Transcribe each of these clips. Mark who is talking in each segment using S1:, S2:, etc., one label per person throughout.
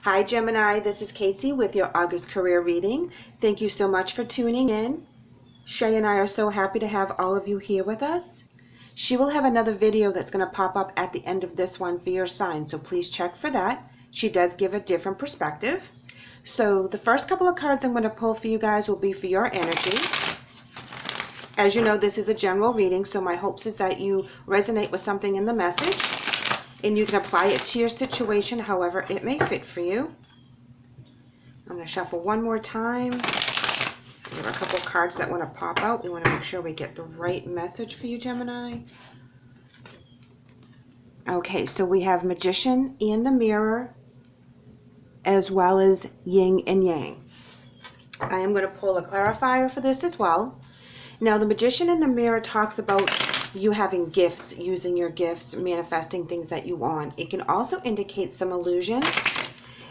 S1: Hi Gemini, this is KACEE with your August career reading. Thank you so much for tuning in. SHAE and I are so happy to have all of you here with us. She will have another video that's going to pop up at the end of this one for your sign, so please check for that. She does give a different perspective. So the first couple of cards I'm going to pull for you guys will be for your energy. As you know, this is a general reading, so my hopes is that you resonate with something in the message. And you can apply it to your situation however it may fit for you. I'm going to shuffle one more time. There are a couple of cards that want to pop out. We want to make sure we get the right message for you, Gemini. Okay, so we have Magician and the Mirror, as well as Yin and Yang. I am going to pull a clarifier for this as well. Now, the Magician in the Mirror talks about you having gifts, using your gifts, manifesting things that you want. It can also indicate some illusion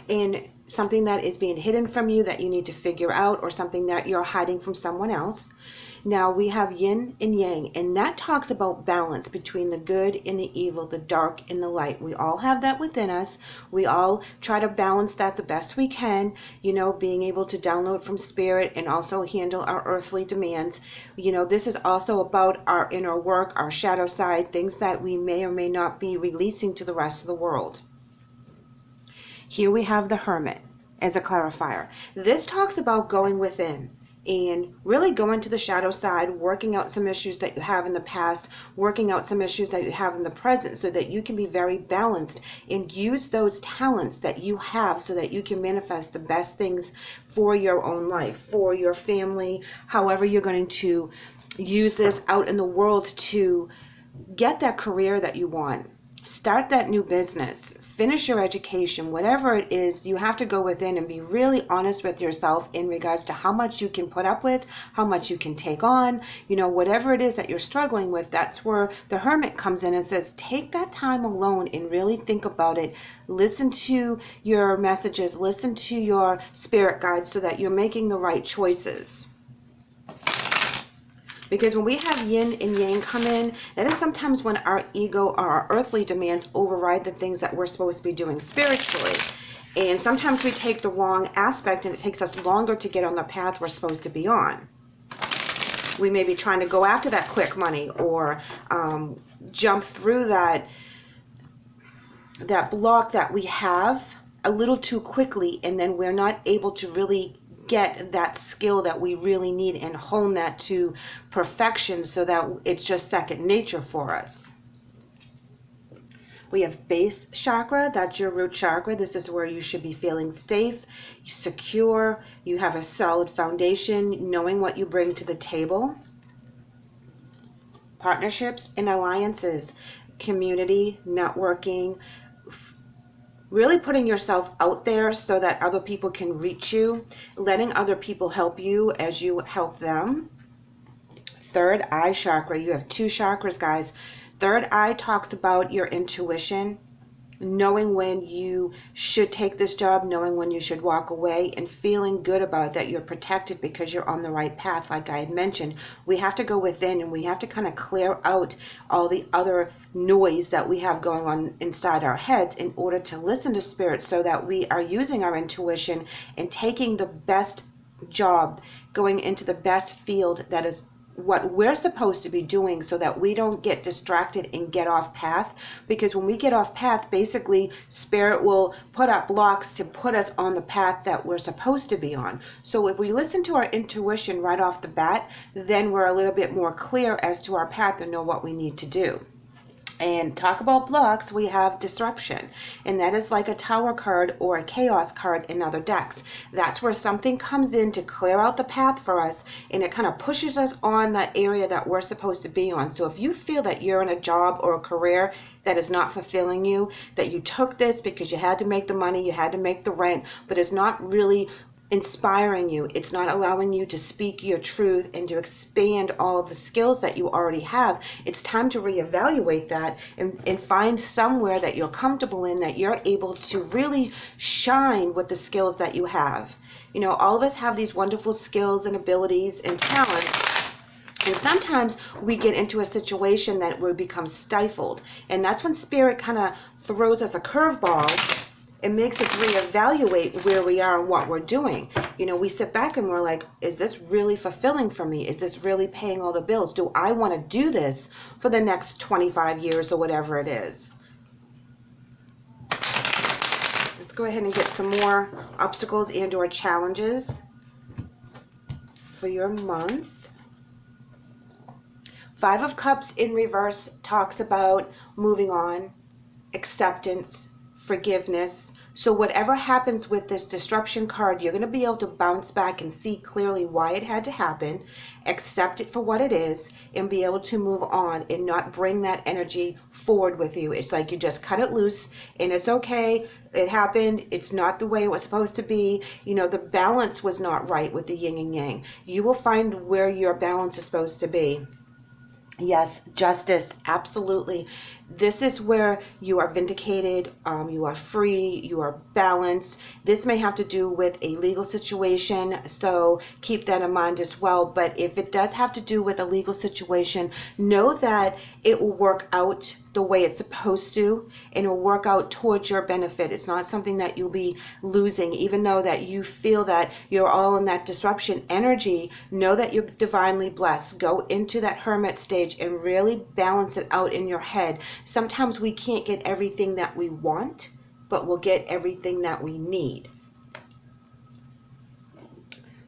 S1: in something that is being hidden from you that you need to figure out, or something that you're hiding from someone else. Now we have Yin and Yang, and that talks about balance between the good and the evil, the dark and the light. We all have that within us. We all try to balance that the best we can, you know, being able to download from spirit and also handle our earthly demands. You know, this is also about our inner work, our shadow side, things that we may or may not be releasing to the rest of the world. Here we have the Hermit as a clarifier. This talks about going within and really going to the shadow side, working out some issues that you have in the past, working out some issues that you have in the present, so that you can be very balanced and use those talents that you have so that you can manifest the best things for your own life, for your family, however you're going to use this out in the world to get that career that you want. Start that new business, finish your education, whatever it is. You have to go within and be really honest with yourself in regards to how much you can put up with, how much you can take on, you know, whatever it is that you're struggling with. That's where the Hermit comes in and says, take that time alone and really think about it. Listen to your messages, listen to your spirit guides so that you're making the right choices. Because when we have Yin and Yang come in, that is sometimes when our ego or our earthly demands override the things that we're supposed to be doing spiritually. And sometimes we take the wrong aspect and it takes us longer to get on the path we're supposed to be on. We may be trying to go after that quick money, or jump through that block that we have a little too quickly, and then we're not able to really get that skill that we really need and hone that to perfection so that it's just second nature for us. We have base chakra, that's your root chakra. This is where you should be feeling safe, secure, you have a solid foundation, knowing what you bring to the table. Partnerships and alliances, community, networking, really putting yourself out there so that other people can reach you, letting other people help you as you help them. Third eye chakra, you have two chakras, guys. Third eye talks about your intuition, knowing when you should take this job, knowing when you should walk away, and feeling good about that you're protected because you're on the right path. Like I had mentioned, we have to go within and we have to kind of clear out all the other noise that we have going on inside our heads in order to listen to spirit, so that we are using our intuition and taking the best job, going into the best field that is what we're supposed to be doing, so that we don't get distracted and get off path. Because when we get off path, basically spirit will put up blocks to put us on the path that we're supposed to be on. So if we listen to our intuition right off the bat, then we're a little bit more clear as to our path and know what we need to do. And talk about blocks, we have disruption, and that is like a tower card or a chaos card in other decks. That's where something comes in to clear out the path for us, and it kind of pushes us on that area that we're supposed to be on. So if you feel that you're in a job or a career that is not fulfilling you, that you took this because you had to make the money, you had to make the rent, but it's not really inspiring you, it's not allowing you to speak your truth and to expand all of the skills that you already have, it's time to reevaluate that and find somewhere that you're comfortable in, that you're able to really shine with the skills that you have. You know, all of us have these wonderful skills and abilities and talents, and sometimes we get into a situation that we become stifled, and that's when spirit kind of throws us a curveball It makes us reevaluate where we are and what we're doing. You know, we sit back and we're like, is this really fulfilling for me? Is this really paying all the bills? Do I want to do this for the next 25 years or whatever it is? Let's go ahead and get some more obstacles and or challenges for your month. Five of Cups in reverse talks about moving on, acceptance, forgiveness. So whatever happens with this disruption card, you're going to be able to bounce back and see clearly why it had to happen, accept it for what it is, and be able to move on and not bring that energy forward with you. It's like you just cut it loose and it's okay. It happened. It's not the way it was supposed to be. You know, the balance was not right with the yin and yang. You will find where your balance is supposed to be. Yes, justice, absolutely. This is where you are vindicated, you are free, you are balanced. This may have to do with a legal situation, so keep that in mind as well. But if it does have to do with a legal situation, know that it will work out the way it's supposed to, and it will work out towards your benefit. It's not something that you'll be losing, even though that you feel that you're all in that disruption energy. Know that you're divinely blessed. Go into that hermit stage and really balance it out in your head. Sometimes we can't get everything that we want, but we'll get everything that we need.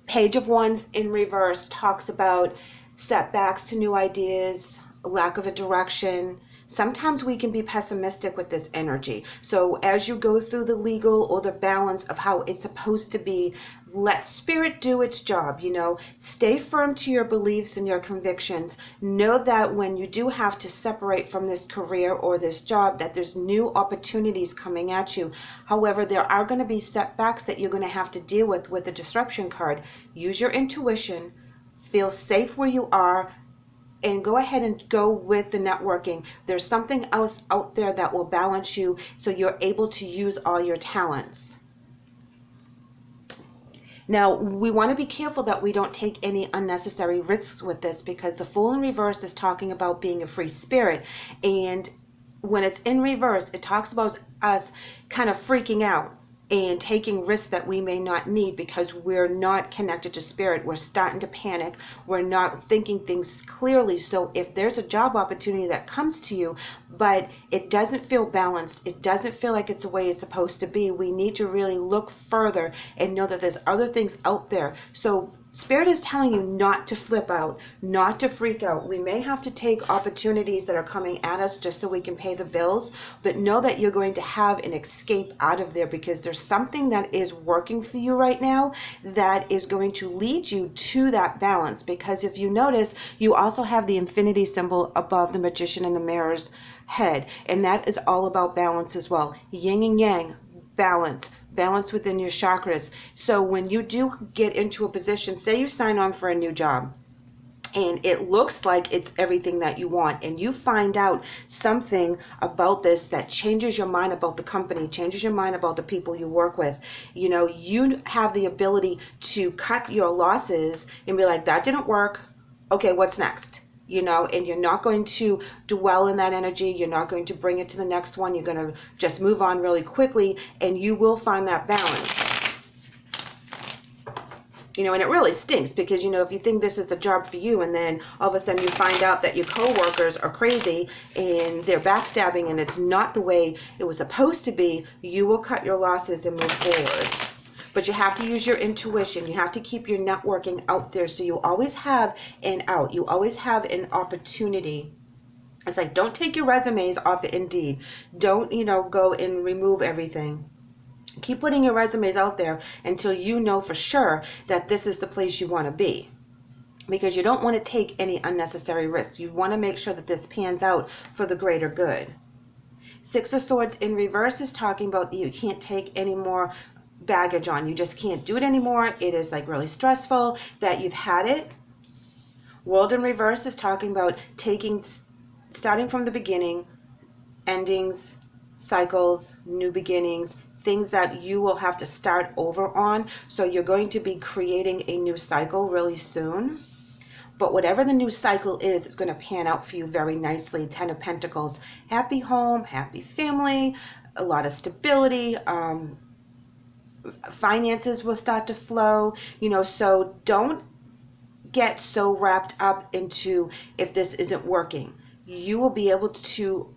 S1: Page of Wands in reverse talks about setbacks to new ideas, lack of a direction. Sometimes we can be pessimistic with this energy. So as you go through the legal or the balance of how it's supposed to be, let spirit do its job. You know, stay firm to your beliefs and your convictions. Know that when you do have to separate from this career or this job, that there's new opportunities coming at you. However, there are going to be setbacks that you're going to have to deal with the disruption card. Use your intuition. Feel safe where you are. And go ahead and go with the networking. There's something else out there that will balance you so you're able to use all your talents. Now, we want to be careful that we don't take any unnecessary risks with this, because the Fool in reverse is talking about being a free spirit. And when it's in reverse, it talks about us kind of freaking out and taking risks that we may not need because we're not connected to spirit. We're starting to panic. We're not thinking things clearly. So if there's a job opportunity that comes to you, but it doesn't feel balanced, it doesn't feel like it's the way it's supposed to be, we need to really look further and know that there's other things out there. So Spirit is telling you not to flip out, not to freak out. We may have to take opportunities that are coming at us just so we can pay the bills, but know that you're going to have an escape out of there, because there's something that is working for you right now that is going to lead you to that balance. Because if you notice, you also have the infinity symbol above the Magician and the Mirror's head, and that is all about balance as well. Yin and yang, balance within your chakras. So when you do get into a position, say you sign on for a new job and it looks like it's everything that you want, and you find out something about this that changes your mind about the company, changes your mind about the people you work with, you know, you have the ability to cut your losses and be like, that didn't work, okay, what's next? You know, and you're not going to dwell in that energy. You're not going to bring it to the next one. You're going to just move on really quickly, and you will find that balance. You know, and it really stinks because, you know, if you think this is the job for you and then all of a sudden you find out that your coworkers are crazy and they're backstabbing and it's not the way it was supposed to be, you will cut your losses and move forward. But you have to use your intuition. You have to keep your networking out there so you always have an out. You always have an opportunity. It's like, don't take your resumes off of Indeed. Don't, you know, go and remove everything. Keep putting your resumes out there until you know for sure that this is the place you want to be. Because you don't want to take any unnecessary risks. You want to make sure that this pans out for the greater good. Six of Swords in reverse is talking about you can't take any more baggage on. You just can't do it anymore. It is like really stressful that you've had it. World in reverse is talking about starting from the beginning, endings, cycles, new beginnings, things that you will have to start over on. So you're going to be creating a new cycle really soon. But whatever the new cycle is, it's going to pan out for you very nicely. Ten of Pentacles, happy home, happy family, a lot of stability. Finances will start to flow, so don't get so wrapped up into if this isn't working. You will be able to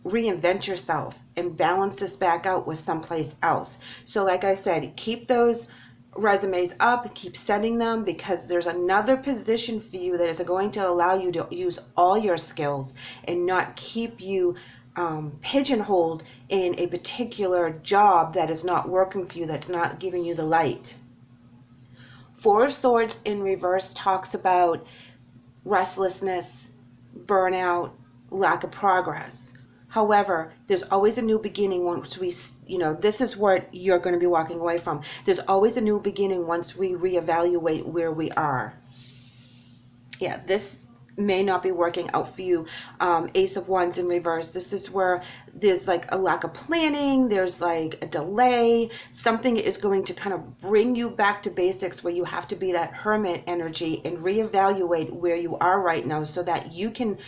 S1: reinvent yourself and balance this back out with someplace else. So like I said, keep those resumes up, keep sending them, because there's another position for you that is going to allow you to use all your skills and not keep you pigeonholed in a particular job that is not working for you, that's not giving you the light. Four of Swords in reverse talks about restlessness, burnout, lack of progress. However, there's always a new beginning once we, this is what you're going to be walking away from. There's always a new beginning once we reevaluate where we are. Yeah, this may not be working out for you. Ace of Wands in reverse. This is where there's like a lack of planning. There's like a delay. Something is going to kind of bring you back to basics, where you have to be that hermit energy and reevaluate where you are right now, so that you can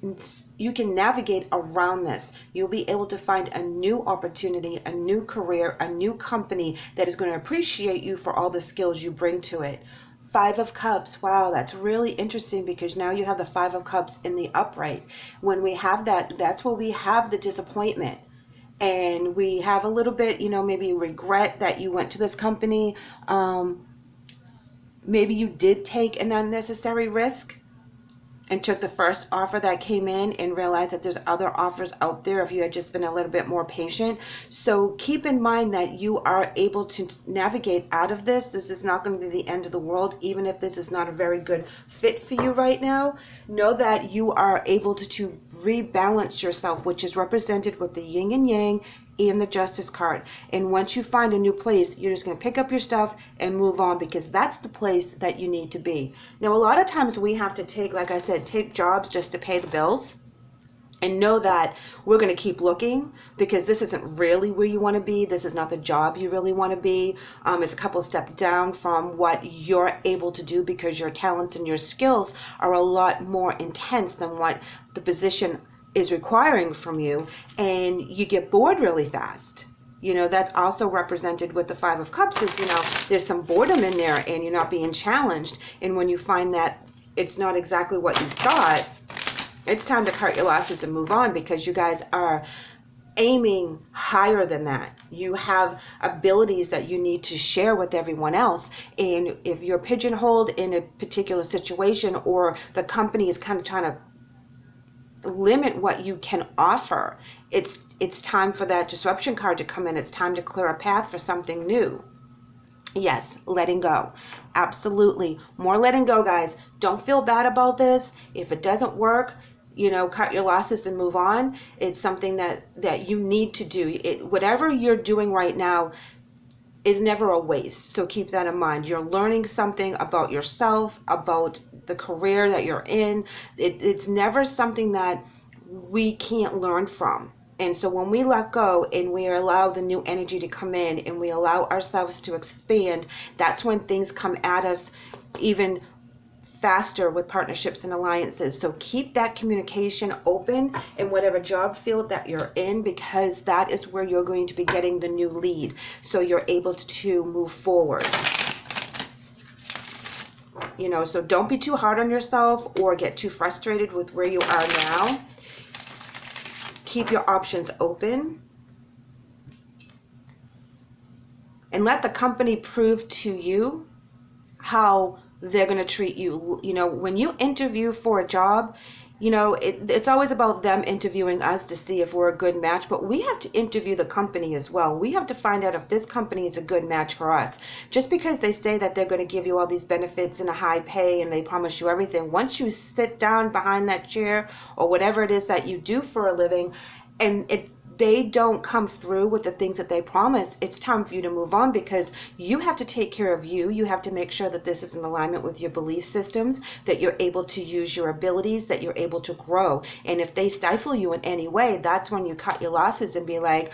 S1: navigate around this. You'll be able to find a new opportunity, a new career, a new company that is going to appreciate you for all the skills you bring to it. Five of Cups. Wow, that's really interesting, because now you have the Five of Cups in the upright. When we have that, that's where we have the disappointment. And we have a little bit, maybe regret that you went to this company. Maybe you did take an unnecessary risk and took the first offer that came in and realized that there's other offers out there if you had just been a little bit more patient. So keep in mind that you are able to navigate out of this. This is not going to be the end of the world, even if this is not a very good fit for you right now. Know that you are able to rebalance yourself, which is represented with the yin and yang and the Justice card. And once you find a new place, you're just going to pick up your stuff and move on, because that's the place that you need to be. Now, a lot of times we have to take, like I said, take jobs just to pay the bills. And know that we're going to keep looking, because this isn't really where you want to be. This is not the job you really want to be. It's a couple steps down from what you're able to do, because your talents and your skills are a lot more intense than what the position is requiring from you, and you get bored really fast. That's also represented with the Five of Cups is, there's some boredom in there and you're not being challenged. And when you find that it's not exactly what you thought, it's time to cut your losses and move on, because you guys are aiming higher than that. You have abilities that you need to share with everyone else. And if you're pigeonholed in a particular situation, or the company is kind of trying to limit what you can offer, it's time for that disruption card to come in. It's time to clear a path for something new. Yes, letting go. Absolutely. More letting go, guys. Don't feel bad about this. If it doesn't work, cut your losses and move on. It's something that you need to do. Whatever you're doing right now is never a waste. So keep that in mind. You're learning something about yourself, about the career that you're in. It's never something that we can't learn from. And so when we let go and we allow the new energy to come in and we allow ourselves to expand, that's when things come at us even faster with partnerships and alliances. So keep that communication open in whatever job field that you're in, because that is where you're going to be getting the new lead, so you're able to move forward. So don't be too hard on yourself or get too frustrated with where you are now. Keep your options open and let the company prove to you how they're going to treat you. When you interview for a job, it's always about them interviewing us to see if we're a good match, but we have to interview the company as well. We have to find out if this company is a good match for us. Just because they say that they're going to give you all these benefits and a high pay and they promise you everything, once you sit down behind that chair or whatever it is that you do for a living, and they don't come through with the things that they promise, it's time for you to move on, because you have to take care of you. You have to make sure that this is in alignment with your belief systems, that you're able to use your abilities, that you're able to grow. And if they stifle you in any way, that's when you cut your losses and be like,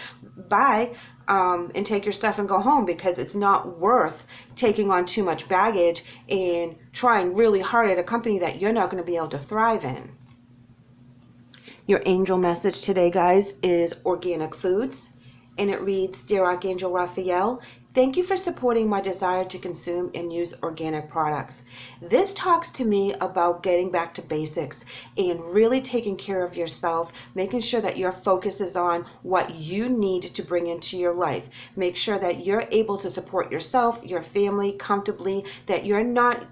S1: bye, and take your stuff and go home, because it's not worth taking on too much baggage and trying really hard at a company that you're not going to be able to thrive in. Your angel message today, guys, is organic foods. and it reads, Dear Archangel Raphael, thank you for supporting my desire to consume and use organic products. This talks to me about getting back to basics and really taking care of yourself, making sure that your focus is on what you need to bring into your life. Make sure that you're able to support yourself, your family comfortably, that you're not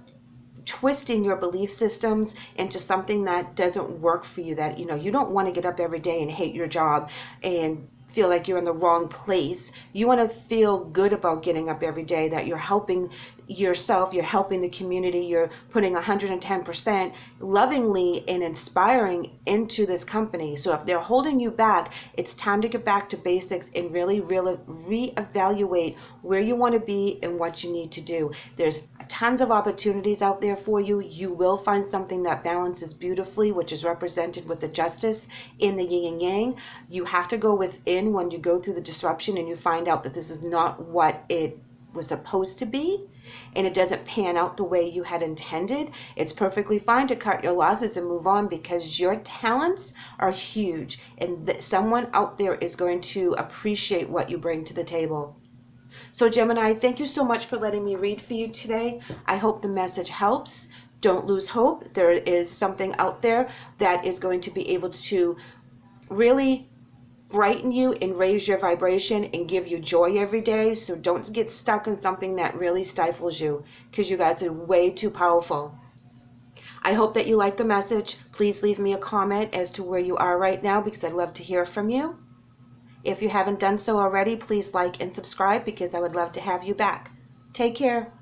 S1: twisting your belief systems into something that doesn't work for you, that you don't want to get up every day and hate your job and feel like you're in the wrong place. You want to feel good about getting up every day, that you're helping yourself, you're helping the community, you're putting 110% lovingly and inspiring into this company. So if they're holding you back, it's time to get back to basics and really reevaluate where you want to be and what you need to do. There's tons of opportunities out there for you. You will find something that balances beautifully, which is represented with the justice in the yin and yang. You have to go within when you go through the disruption and you find out that this is not what it was supposed to be, and it doesn't pan out the way you had intended. It's perfectly fine to cut your losses and move on, because your talents are huge, and someone out there is going to appreciate what you bring to the table. So Gemini, thank you so much for letting me read for you today. I hope the message helps. Don't lose hope. There is something out there that is going to be able to really brighten you and raise your vibration and give you joy every day. So don't get stuck in something that really stifles you, because you guys are way too powerful. I hope that you like the message. Please leave me a comment as to where you are right now, because I'd love to hear from you. If you haven't done so already, please like and subscribe, because I would love to have you back. Take care.